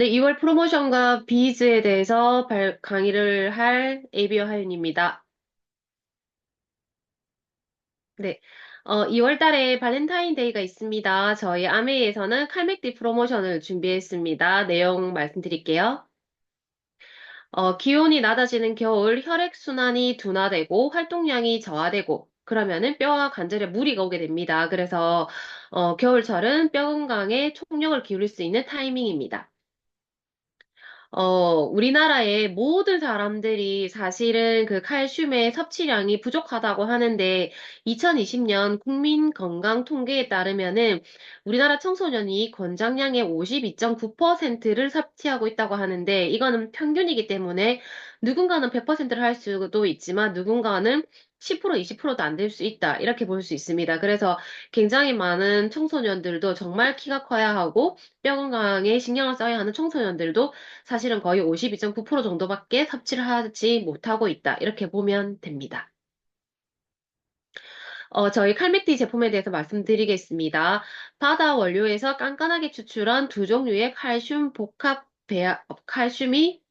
네, 2월 프로모션과 비즈에 대해서 강의를 할 에이비어 하윤입니다. 네, 2월 달에 발렌타인데이가 있습니다. 저희 아메이에서는 칼맥디 프로모션을 준비했습니다. 내용 말씀드릴게요. 기온이 낮아지는 겨울 혈액순환이 둔화되고 활동량이 저하되고 그러면은 뼈와 관절에 무리가 오게 됩니다. 그래서 겨울철은 뼈 건강에 총력을 기울일 수 있는 타이밍입니다. 우리나라의 모든 사람들이 사실은 그 칼슘의 섭취량이 부족하다고 하는데 2020년 국민 건강 통계에 따르면은 우리나라 청소년이 권장량의 52.9%를 섭취하고 있다고 하는데 이거는 평균이기 때문에 누군가는 100%를 할 수도 있지만 누군가는 10% 20%도 안 될 수 있다. 이렇게 볼 수 있습니다. 그래서 굉장히 많은 청소년들도 정말 키가 커야 하고 뼈 건강에 신경을 써야 하는 청소년들도 사실은 거의 52.9% 정도밖에 섭취를 하지 못하고 있다. 이렇게 보면 됩니다. 저희 칼맥디 제품에 대해서 말씀드리겠습니다. 바다 원료에서 깐깐하게 추출한 두 종류의 칼슘이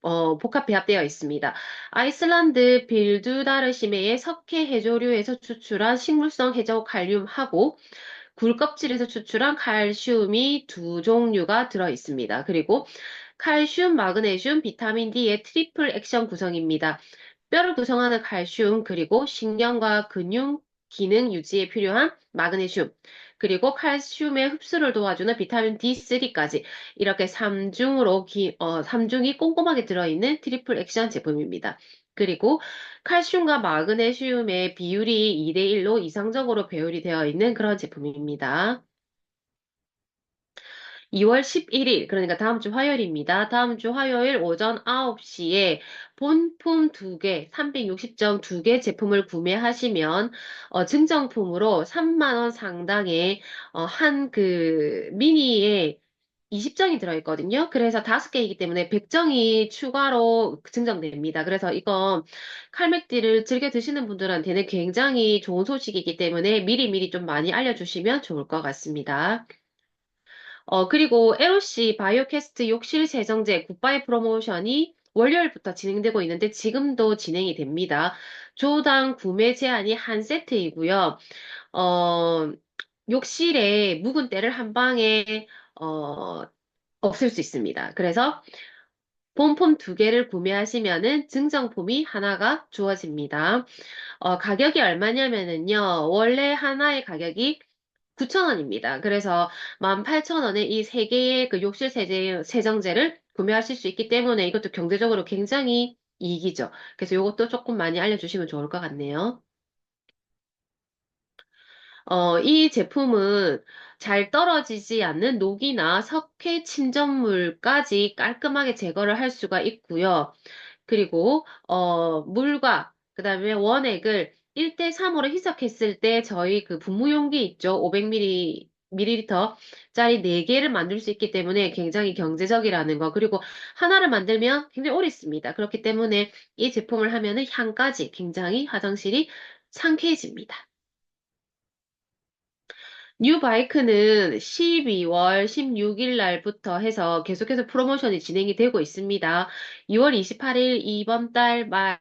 복합 배합되어 있습니다. 아이슬란드 빌두다르시메의 석회 해조류에서 추출한 식물성 해저 칼륨하고 굴껍질에서 추출한 칼슘이 두 종류가 들어 있습니다. 그리고 칼슘, 마그네슘, 비타민 D의 트리플 액션 구성입니다. 뼈를 구성하는 칼슘, 그리고 신경과 근육 기능 유지에 필요한 마그네슘, 그리고 칼슘의 흡수를 도와주는 비타민 D3까지 이렇게 3중이 꼼꼼하게 들어있는 트리플 액션 제품입니다. 그리고 칼슘과 마그네슘의 비율이 2대1로 이상적으로 배율이 되어 있는 그런 제품입니다. 2월 11일, 그러니까 다음 주 화요일입니다. 다음 주 화요일 오전 9시에 본품 2개, 360점 2개 제품을 구매하시면, 증정품으로 3만 원 상당의, 한 미니에 20정이 들어있거든요. 그래서 5개이기 때문에 100정이 추가로 증정됩니다. 그래서 이건 칼맥디를 즐겨 드시는 분들한테는 굉장히 좋은 소식이기 때문에 미리미리 좀 많이 알려주시면 좋을 것 같습니다. 그리고 LOC 바이오캐스트 욕실 세정제 굿바이 프로모션이 월요일부터 진행되고 있는데 지금도 진행이 됩니다. 조당 구매 제한이 한 세트이고요. 어, 욕실에 묵은 때를 한 방에 어, 없앨 수 있습니다. 그래서 본품 2개를 구매하시면은 증정품이 하나가 주어집니다. 가격이 얼마냐면은요, 원래 하나의 가격이 9,000원입니다. 그래서 18,000원에 이 3개의 그 욕실 세정제를 구매하실 수 있기 때문에 이것도 경제적으로 굉장히 이익이죠. 그래서 이것도 조금 많이 알려주시면 좋을 것 같네요. 이 제품은 잘 떨어지지 않는 녹이나 석회 침전물까지 깔끔하게 제거를 할 수가 있고요. 그리고 물과 그다음에 원액을 1대3으로 희석했을 때 저희 그 분무용기 있죠. 500ml 짜리 4개를 만들 수 있기 때문에 굉장히 경제적이라는 거. 그리고 하나를 만들면 굉장히 오래 씁니다. 그렇기 때문에 이 제품을 하면은 향까지 굉장히 화장실이 상쾌해집니다. 뉴바이크는 12월 16일 날부터 해서 계속해서 프로모션이 진행이 되고 있습니다. 2월 28일 이번 달 말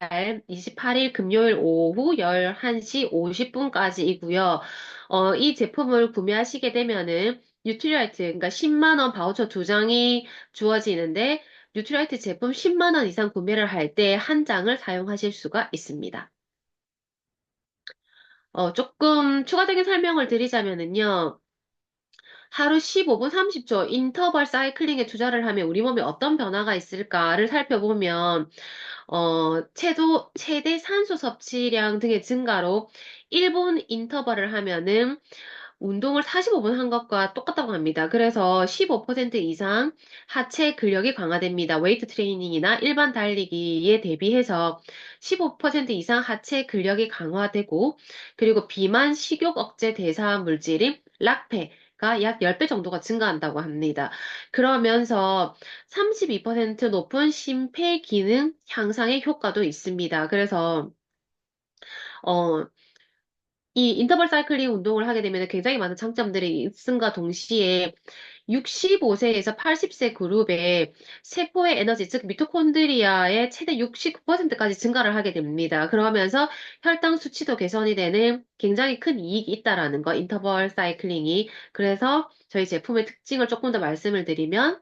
28일 금요일 오후 11시 50분까지이고요. 이 제품을 구매하시게 되면은 뉴트리라이트, 그러니까 10만 원 바우처 2장이 주어지는데 뉴트리라이트 제품 10만 원 이상 구매를 할 때 한 장을 사용하실 수가 있습니다. 조금 추가적인 설명을 드리자면은요. 하루 15분 30초 인터벌 사이클링에 투자를 하면 우리 몸에 어떤 변화가 있을까를 살펴보면, 최대 산소 섭취량 등의 증가로 1분 인터벌을 하면은 운동을 45분 한 것과 똑같다고 합니다. 그래서 15% 이상 하체 근력이 강화됩니다. 웨이트 트레이닝이나 일반 달리기에 대비해서 15% 이상 하체 근력이 강화되고, 그리고 비만 식욕 억제 대사 물질인 락페가 약 10배 정도가 증가한다고 합니다. 그러면서 32% 높은 심폐기능 향상의 효과도 있습니다. 그래서 어, 이 인터벌 사이클링 운동을 하게 되면 굉장히 많은 장점들이 있음과 동시에 65세에서 80세 그룹의 세포의 에너지, 즉 미토콘드리아의 최대 69%까지 증가를 하게 됩니다. 그러면서 혈당 수치도 개선이 되는 굉장히 큰 이익이 있다라는 거, 인터벌 사이클링이. 그래서 저희 제품의 특징을 조금 더 말씀을 드리면,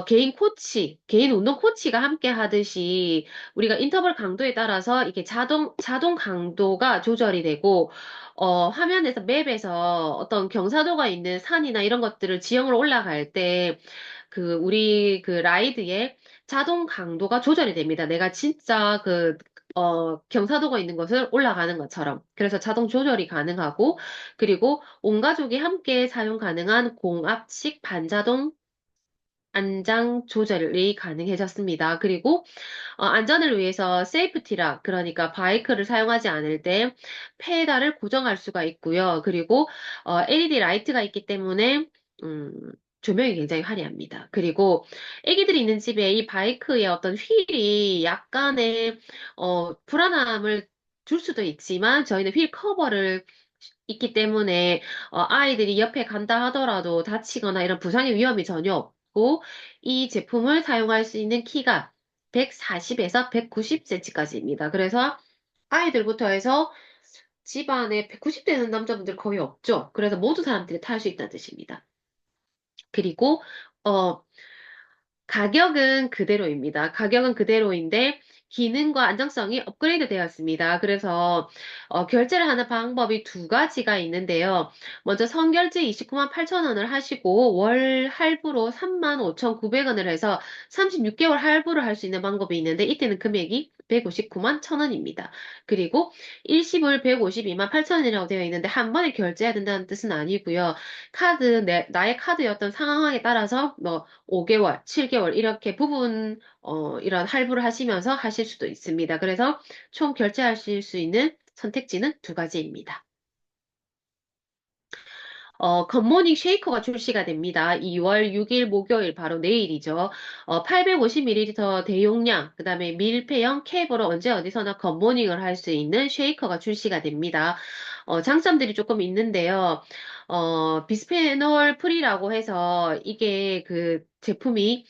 개인 코치, 개인 운동 코치가 함께 하듯이 우리가 인터벌 강도에 따라서 이게 자동 강도가 조절이 되고, 화면에서 맵에서 어떤 경사도가 있는 산이나 이런 것들을 지형으로 올라갈 때, 우리 라이드의 자동 강도가 조절이 됩니다. 내가 진짜 경사도가 있는 것을 올라가는 것처럼. 그래서 자동 조절이 가능하고, 그리고 온 가족이 함께 사용 가능한 공압식 반자동 안장 조절이 가능해졌습니다. 그리고 안전을 위해서 세이프티락, 그러니까 바이크를 사용하지 않을 때 페달을 고정할 수가 있고요. 그리고 LED 라이트가 있기 때문에 음, 조명이 굉장히 화려합니다. 그리고 애기들이 있는 집에 이 바이크의 어떤 휠이 약간의 불안함을 줄 수도 있지만 저희는 휠 커버를 있기 때문에 아이들이 옆에 간다 하더라도 다치거나 이런 부상의 위험이 전혀 없고 이 제품을 사용할 수 있는 키가 140에서 190cm까지입니다. 그래서 아이들부터 해서 집안에 190 되는 남자분들 거의 없죠. 그래서 모든 사람들이 탈 수 있다는 뜻입니다. 그리고 어, 가격은 그대로입니다. 가격은 그대로인데 기능과 안정성이 업그레이드 되었습니다. 그래서 결제를 하는 방법이 두 가지가 있는데요. 먼저 선결제 29만 8천 원을 하시고 월 할부로 3만 5,900원을 해서 36개월 할부를 할 수 있는 방법이 있는데 이때는 금액이 159만 1천 원입니다. 그리고 일시불 152만 8천 원이라고 되어 있는데 한 번에 결제해야 된다는 뜻은 아니고요. 나의 카드였던 상황에 따라서 뭐 5개월, 7개월 이렇게 이런 할부를 하시면서 하실 수도 있습니다. 그래서 총 결제하실 수 있는 선택지는 두 가지입니다. 굿모닝 쉐이커가 출시가 됩니다. 2월 6일 목요일 바로 내일이죠. 850ml 대용량, 그 다음에 밀폐형 캡으로 언제 어디서나 굿모닝을 할 수 있는 쉐이커가 출시가 됩니다. 장점들이 조금 있는데요. 비스페놀 프리라고 해서 이게 그 제품이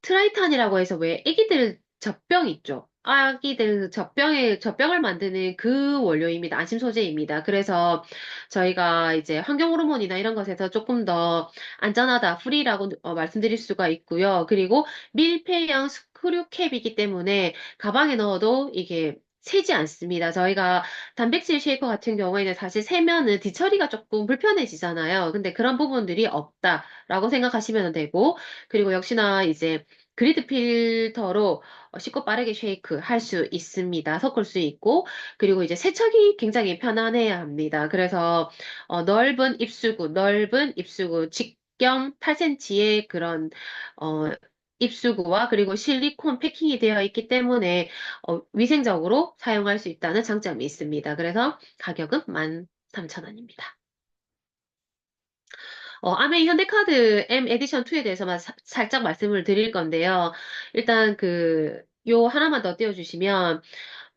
트라이탄이라고 해서 왜 애기들 젖병 있죠? 아기들 젖병을 만드는 그 원료입니다. 안심 소재입니다. 그래서 저희가 이제 환경 호르몬이나 이런 것에서 조금 더 안전하다, 프리라고 말씀드릴 수가 있고요. 그리고 밀폐형 스크류 캡이기 때문에 가방에 넣어도 이게 새지 않습니다. 저희가 단백질 쉐이커 같은 경우에는 사실 세면은 뒤처리가 조금 불편해지잖아요. 근데 그런 부분들이 없다라고 생각하시면 되고, 그리고 역시나 이제 그리드 필터로 쉽고 빠르게 쉐이크 할 수 있습니다. 섞을 수 있고, 그리고 이제 세척이 굉장히 편안해야 합니다. 그래서 넓은 입수구, 직경 8cm의 그런 어, 입수구와 그리고 실리콘 패킹이 되어 있기 때문에 위생적으로 사용할 수 있다는 장점이 있습니다. 그래서 가격은 13,000원입니다. 아메이 현대카드 M 에디션 2에 대해서만 살짝 말씀을 드릴 건데요. 일단 요 하나만 더 띄워주시면,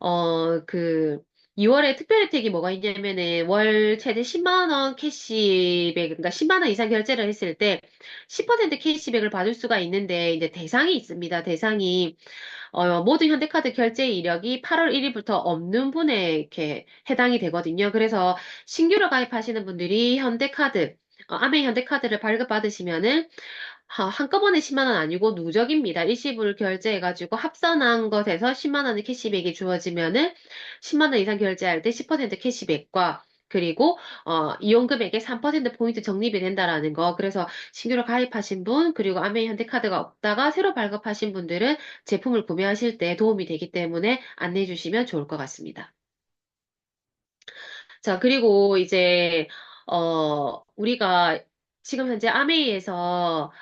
어, 그, 2월에 특별 혜택이 뭐가 있냐면은, 월 최대 10만 원 캐시백, 그러니까 10만 원 이상 결제를 했을 때, 10% 캐시백을 받을 수가 있는데, 이제 대상이 있습니다. 대상이, 모든 현대카드 결제 이력이 8월 1일부터 없는 분에 이렇게 해당이 되거든요. 그래서 신규로 가입하시는 분들이 아메 현대카드를 발급받으시면은 한꺼번에 10만 원 아니고 누적입니다. 일시불 결제해가지고 합산한 것에서 10만 원의 캐시백이 주어지면은 10만 원 이상 결제할 때 10% 캐시백과 그리고 이용 금액의 3% 포인트 적립이 된다라는 거. 그래서 신규로 가입하신 분 그리고 아메이 현대카드가 없다가 새로 발급하신 분들은 제품을 구매하실 때 도움이 되기 때문에 안내해 주시면 좋을 것 같습니다. 자, 그리고 이제, 우리가 지금 현재 아메이에서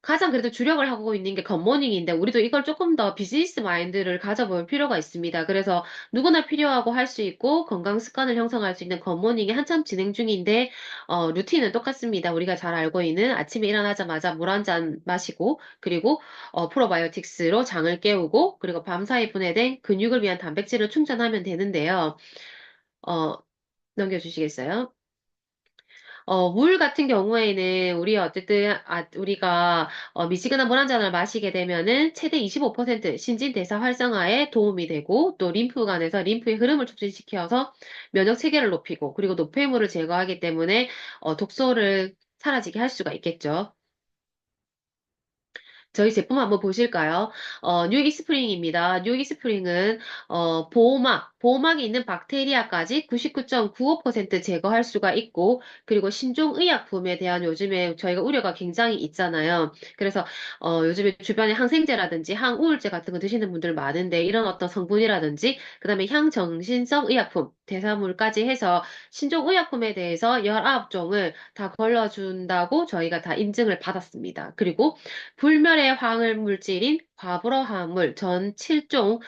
가장 그래도 주력을 하고 있는 게 굿모닝인데, 우리도 이걸 조금 더 비즈니스 마인드를 가져볼 필요가 있습니다. 그래서 누구나 필요하고 할 수 있고, 건강 습관을 형성할 수 있는 굿모닝이 한참 진행 중인데, 루틴은 똑같습니다. 우리가 잘 알고 있는 아침에 일어나자마자 물 한 잔 마시고, 그리고, 프로바이오틱스로 장을 깨우고, 그리고 밤사이 분해된 근육을 위한 단백질을 충전하면 되는데요. 어, 넘겨주시겠어요? 물 같은 경우에는 우리 어쨌든 우리가 미지근한 물 한 잔을 마시게 되면은 최대 25% 신진대사 활성화에 도움이 되고 또 림프관에서 림프의 흐름을 촉진시켜서 면역 체계를 높이고 그리고 노폐물을 제거하기 때문에 독소를 사라지게 할 수가 있겠죠. 저희 제품 한번 보실까요? 뉴 이스프링입니다. 뉴 이스프링은 보호막에 있는 박테리아까지 99.95% 제거할 수가 있고, 그리고 신종의약품에 대한 요즘에 저희가 우려가 굉장히 있잖아요. 그래서 요즘에 주변에 항생제라든지 항우울제 같은 거 드시는 분들 많은데 이런 어떤 성분이라든지, 그다음에 향정신성 의약품, 대사물까지 해서 신종의약품에 대해서 19종을 다 걸러준다고 저희가 다 인증을 받았습니다. 그리고 불멸의 화학 물질인 과불어 화합물 전 7종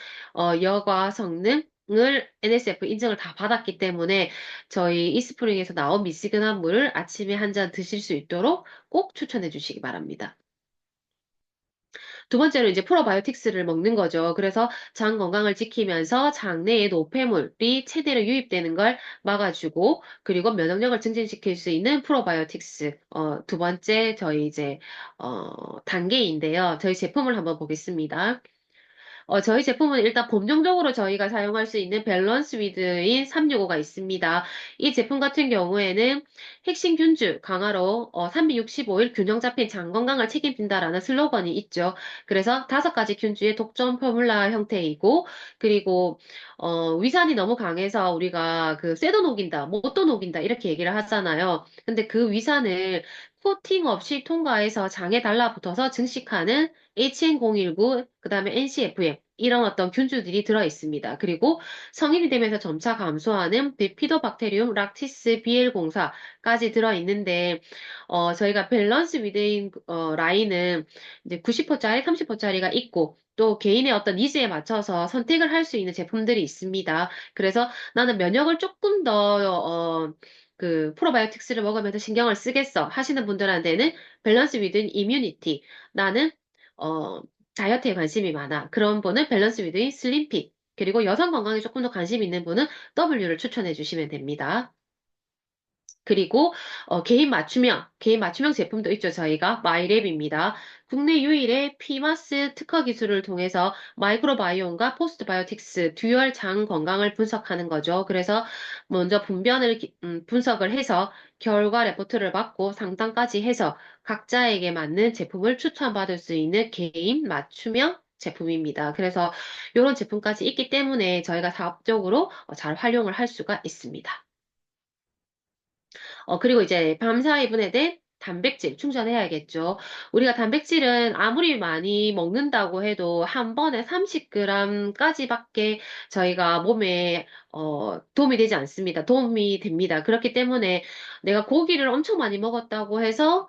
여과 성능을 NSF 인증을 다 받았기 때문에 저희 이스프링에서 나온 미지근한 물을 아침에 한 잔 드실 수 있도록 꼭 추천해 주시기 바랍니다. 두 번째로 이제 프로바이오틱스를 먹는 거죠. 그래서 장 건강을 지키면서 장내에 노폐물이 최대로 유입되는 걸 막아주고 그리고 면역력을 증진시킬 수 있는 프로바이오틱스. 두 번째 저희 이제 단계인데요. 저희 제품을 한번 보겠습니다. 저희 제품은 일단 범용적으로 저희가 사용할 수 있는 밸런스 위드인 365가 있습니다. 이 제품 같은 경우에는 핵심 균주 강화로 365일 균형 잡힌 장 건강을 책임진다라는 슬로건이 있죠. 그래서 5가지 균주의 독점 포뮬라 형태이고, 그리고 위산이 너무 강해서 우리가 그 쇠도 녹인다, 못도 녹인다 이렇게 얘기를 하잖아요. 근데 그 위산을 코팅 없이 통과해서 장에 달라붙어서 증식하는 HN019, 그 다음에 NCFM, 이런 어떤 균주들이 들어 있습니다. 그리고 성인이 되면서 점차 감소하는 비피도박테리움 락티스 BL04까지 들어 있는데, 저희가 밸런스 위드인, 라인은 이제 90호짜리, 30호짜리가 있고, 또 개인의 어떤 니즈에 맞춰서 선택을 할 수 있는 제품들이 있습니다. 그래서 나는 면역을 조금 더, 그 프로바이오틱스를 먹으면서 신경을 쓰겠어 하시는 분들한테는 밸런스 위드인 이뮤니티, 나는 어, 다이어트에 관심이 많아. 그런 분은 밸런스 위드인 슬림핏. 그리고 여성 건강에 조금 더 관심 있는 분은 W를 추천해 주시면 됩니다. 그리고 개인 맞춤형 제품도 있죠. 저희가 마이랩입니다. 국내 유일의 피마스 특허 기술을 통해서 마이크로바이옴과 포스트바이오틱스 듀얼 장 건강을 분석하는 거죠. 그래서 먼저 분석을 해서 결과 레포트를 받고 상담까지 해서 각자에게 맞는 제품을 추천받을 수 있는 개인 맞춤형 제품입니다. 그래서 이런 제품까지 있기 때문에 저희가 사업적으로 잘 활용을 할 수가 있습니다. 그리고 이제 밤사이 분해된 단백질 충전해야겠죠. 우리가 단백질은 아무리 많이 먹는다고 해도 한 번에 30g까지밖에 저희가 몸에 도움이 되지 않습니다. 도움이 됩니다. 그렇기 때문에 내가 고기를 엄청 많이 먹었다고 해서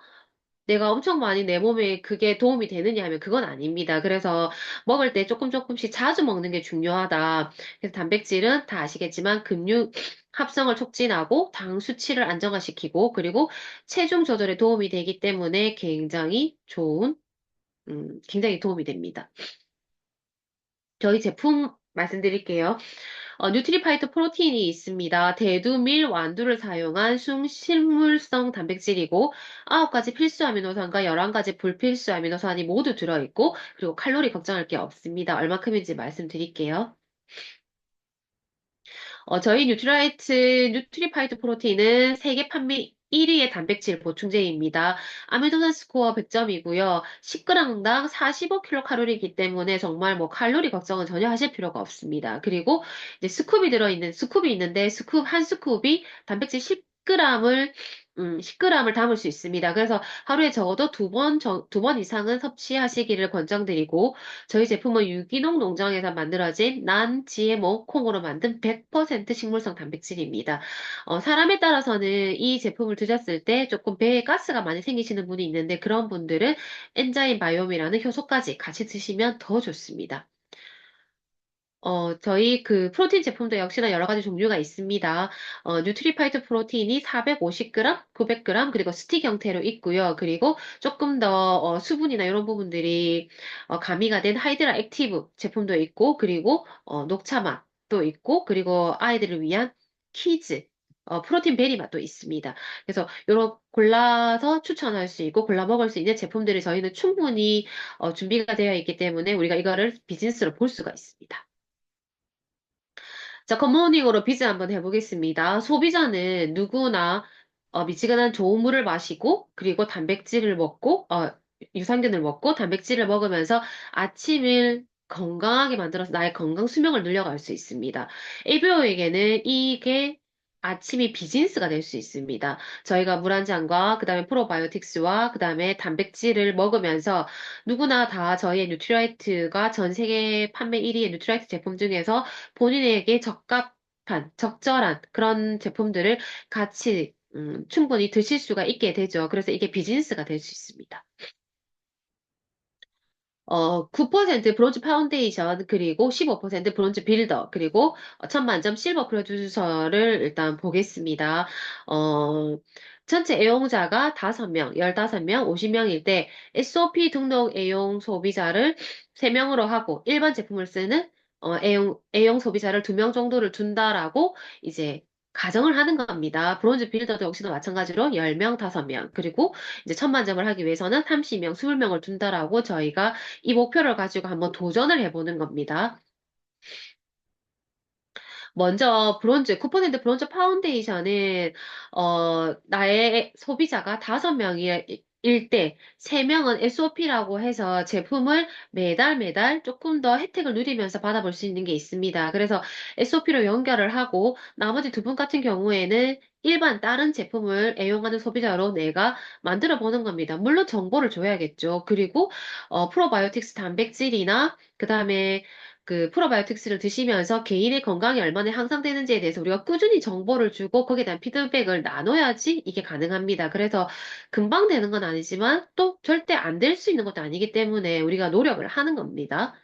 내가 엄청 많이 내 몸에 그게 도움이 되느냐 하면 그건 아닙니다. 그래서 먹을 때 조금 조금씩 자주 먹는 게 중요하다. 그래서 단백질은 다 아시겠지만 근육 합성을 촉진하고 당 수치를 안정화시키고 그리고 체중 조절에 도움이 되기 때문에 굉장히 도움이 됩니다. 저희 제품 말씀드릴게요. 뉴트리파이트 프로틴이 있습니다. 대두, 밀, 완두를 사용한 순식물성 단백질이고 9가지 필수 아미노산과 11가지 불필수 아미노산이 모두 들어있고 그리고 칼로리 걱정할 게 없습니다. 얼마큼인지 말씀드릴게요. 저희 뉴트리파이트 프로틴은 세계 판매 1위의 단백질 보충제입니다. 아미노산 스코어 100점이고요. 10g당 45kcal이기 때문에 정말 뭐 칼로리 걱정은 전혀 하실 필요가 없습니다. 그리고 이제 스쿱이 있는데 한 스쿱이 단백질 10g을 담을 수 있습니다. 그래서 하루에 적어도 두 번 이상은 섭취하시기를 권장드리고 저희 제품은 유기농 농장에서 만들어진 난 GMO 콩으로 만든 100% 식물성 단백질입니다. 사람에 따라서는 이 제품을 드셨을 때 조금 배에 가스가 많이 생기시는 분이 있는데 그런 분들은 엔자임 바이옴이라는 효소까지 같이 드시면 더 좋습니다. 저희 그 프로틴 제품도 역시나 여러 가지 종류가 있습니다. 뉴트리파이트 프로틴이 450g, 900g, 그리고 스틱 형태로 있고요. 그리고 조금 더 수분이나 이런 부분들이 가미가 된 하이드라 액티브 제품도 있고, 그리고 녹차 맛도 있고, 그리고 아이들을 위한 키즈. 프로틴 베리 맛도 있습니다. 그래서 요런 골라서 추천할 수 있고 골라 먹을 수 있는 제품들이 저희는 충분히 준비가 되어 있기 때문에 우리가 이거를 비즈니스로 볼 수가 있습니다. 자, 굿모닝으로 비즈 한번 해보겠습니다. 소비자는 누구나 미지근한 좋은 물을 마시고 그리고 단백질을 먹고 유산균을 먹고 단백질을 먹으면서 아침을 건강하게 만들어서 나의 건강 수명을 늘려갈 수 있습니다. ABO에게는 이게 아침이 비즈니스가 될 수 있습니다. 저희가 물 한 잔과 그다음에 프로바이오틱스와 그다음에 단백질을 먹으면서 누구나 다 저희의 뉴트리라이트가 전 세계 판매 1위의 뉴트리라이트 제품 중에서 본인에게 적합한, 적절한 그런 제품들을 같이 충분히 드실 수가 있게 되죠. 그래서 이게 비즈니스가 될 수 있습니다. 9% 브론즈 파운데이션, 그리고 15% 브론즈 빌더, 그리고 천만점 실버 프로듀서를 일단 보겠습니다. 어, 전체 애용자가 5명, 15명, 50명일 때 SOP 등록 애용 소비자를 3명으로 하고 일반 제품을 쓰는 애용 소비자를 2명 정도를 둔다라고 이제 가정을 하는 겁니다. 브론즈 빌더도 역시도 마찬가지로 10명, 5명, 그리고 이제 천만점을 하기 위해서는 30명, 20명을 둔다라고 저희가 이 목표를 가지고 한번 도전을 해보는 겁니다. 먼저 브론즈, 9% 브론즈 파운데이션은 나의 소비자가 5명일 때 3명은 SOP라고 해서 제품을 매달 매달 조금 더 혜택을 누리면서 받아볼 수 있는 게 있습니다. 그래서 SOP로 연결을 하고 나머지 2분 같은 경우에는 일반 다른 제품을 애용하는 소비자로 내가 만들어 보는 겁니다. 물론 정보를 줘야겠죠. 그리고 프로바이오틱스 단백질이나 그다음에 그 프로바이오틱스를 드시면서 개인의 건강이 얼마나 향상되는지에 대해서 우리가 꾸준히 정보를 주고 거기에 대한 피드백을 나눠야지 이게 가능합니다. 그래서 금방 되는 건 아니지만 또 절대 안 될 수 있는 것도 아니기 때문에 우리가 노력을 하는 겁니다.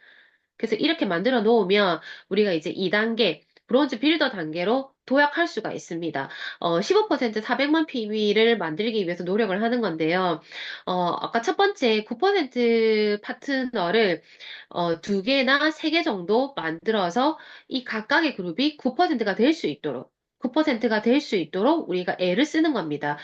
그래서 이렇게 만들어 놓으면 우리가 이제 2단계 브론즈 빌더 단계로 도약할 수가 있습니다. 15% 400만 PB를 만들기 위해서 노력을 하는 건데요. 아까 첫 번째 9% 파트너를 2개나 3개 정도 만들어서 이 각각의 그룹이 9%가 될 수 있도록 9%가 될 수 있도록 우리가 애를 쓰는 겁니다.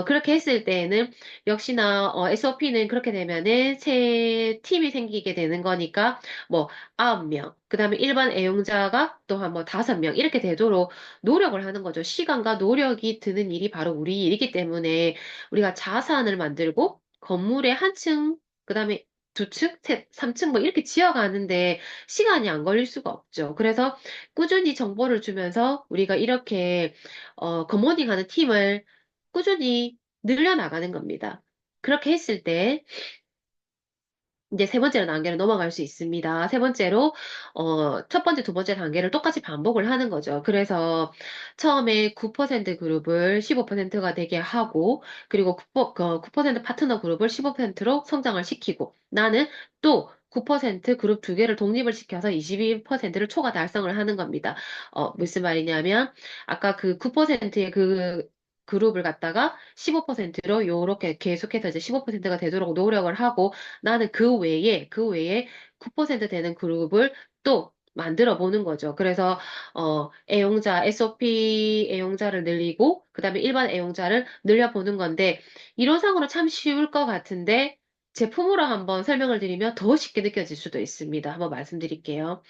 그렇게 했을 때에는 역시나 SOP는 그렇게 되면은 새 팀이 생기게 되는 거니까 뭐 9명, 그 다음에 일반 애용자가 또 한 뭐 5명 이렇게 되도록 노력을 하는 거죠. 시간과 노력이 드는 일이 바로 우리 일이기 때문에 우리가 자산을 만들고 건물의 한 층, 그 다음에 두 층, 셋, 3층 뭐 이렇게 지어가는데 시간이 안 걸릴 수가 없죠. 그래서 꾸준히 정보를 주면서 우리가 이렇게 굿모닝 하는 팀을 꾸준히 늘려나가는 겁니다. 그렇게 했을 때 이제 세 번째 단계로 넘어갈 수 있습니다. 세 번째로, 첫 번째, 두 번째 단계를 똑같이 반복을 하는 거죠. 그래서 처음에 9% 그룹을 15%가 되게 하고, 그리고 9% 파트너 그룹을 15%로 성장을 시키고, 나는 또 9% 그룹 2개를 독립을 시켜서 22%를 초과 달성을 하는 겁니다. 무슨 말이냐면, 아까 그 9%의 그 그룹을 갖다가 15%로 요렇게 계속해서 이제 15%가 되도록 노력을 하고, 나는 그 외에 9% 되는 그룹을 또 만들어 보는 거죠. 그래서, SOP 애용자를 늘리고, 그 다음에 일반 애용자를 늘려보는 건데, 이론상으로 참 쉬울 것 같은데, 제품으로 한번 설명을 드리면 더 쉽게 느껴질 수도 있습니다. 한번 말씀드릴게요.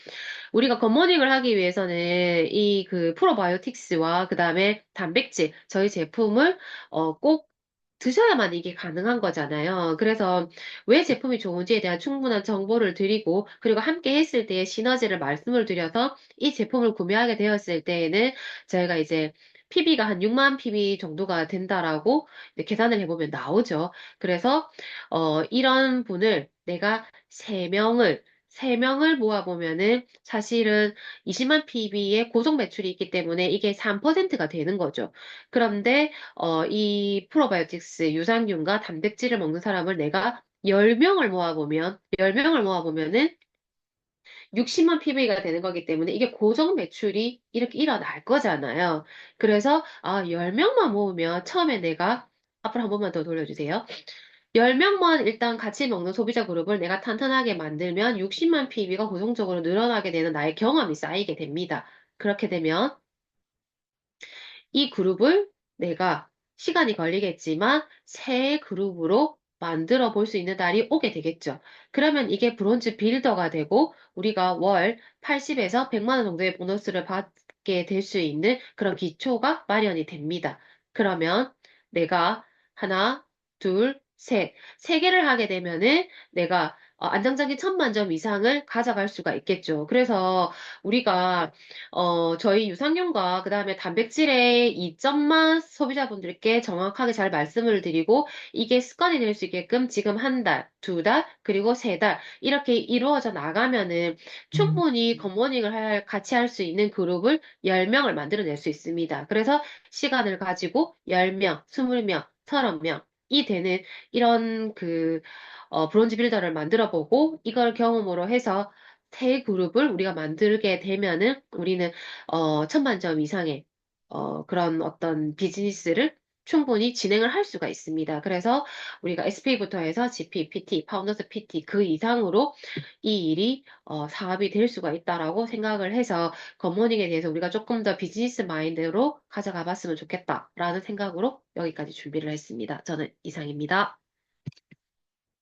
우리가 굿모닝을 하기 위해서는 이 그 프로바이오틱스와 그 다음에 단백질, 저희 제품을 꼭 드셔야만 이게 가능한 거잖아요. 그래서 왜 제품이 좋은지에 대한 충분한 정보를 드리고, 그리고 함께 했을 때의 시너지를 말씀을 드려서 이 제품을 구매하게 되었을 때에는 저희가 이제 PB가 한 6만 PB 정도가 된다라고 이제 계산을 해보면 나오죠. 그래서, 이런 분을 내가 3명을 모아보면은 사실은 20만 PB의 고정 매출이 있기 때문에 이게 3%가 되는 거죠. 그런데 이 프로바이오틱스 유산균과 단백질을 먹는 사람을 내가 10명을 모아보면은 60만 PB가 되는 거기 때문에 이게 고정 매출이 이렇게 일어날 거잖아요. 그래서, 10명만 모으면 처음에 내가, 앞으로 한 번만 더 돌려주세요. 10명만 일단 같이 먹는 소비자 그룹을 내가 탄탄하게 만들면 60만 PB가 고정적으로 늘어나게 되는 나의 경험이 쌓이게 됩니다. 그렇게 되면 이 그룹을 내가 시간이 걸리겠지만 새 그룹으로 만들어 볼 수 있는 날이 오게 되겠죠. 그러면 이게 브론즈 빌더가 되고 우리가 월 80에서 100만 원 정도의 보너스를 받게 될 수 있는 그런 기초가 마련이 됩니다. 그러면 내가 하나, 둘, 셋, 세 개를 하게 되면은 내가 안정적인 1000만점 이상을 가져갈 수가 있겠죠. 그래서 우리가 저희 유산균과 그다음에 단백질의 이점만 소비자분들께 정확하게 잘 말씀을 드리고 이게 습관이 될 수 있게끔 지금 한 달, 두 달, 그리고 세 달 이렇게 이루어져 나가면은 충분히 굿모닝을 같이 할 수 있는 그룹을 10명을 만들어낼 수 있습니다. 그래서 시간을 가지고 10명, 20명, 30명 이 되는 이런 브론즈 빌더를 만들어 보고 이걸 경험으로 해서 새 그룹을 우리가 만들게 되면은 우리는 1000만점 이상의 그런 어떤 비즈니스를 충분히 진행을 할 수가 있습니다. 그래서 우리가 SP부터 해서 GP, PT, 파운더스 PT 그 이상으로 이 일이 사업이 될 수가 있다라고 생각을 해서 굿모닝에 대해서 우리가 조금 더 비즈니스 마인드로 가져가 봤으면 좋겠다라는 생각으로 여기까지 준비를 했습니다. 저는 이상입니다.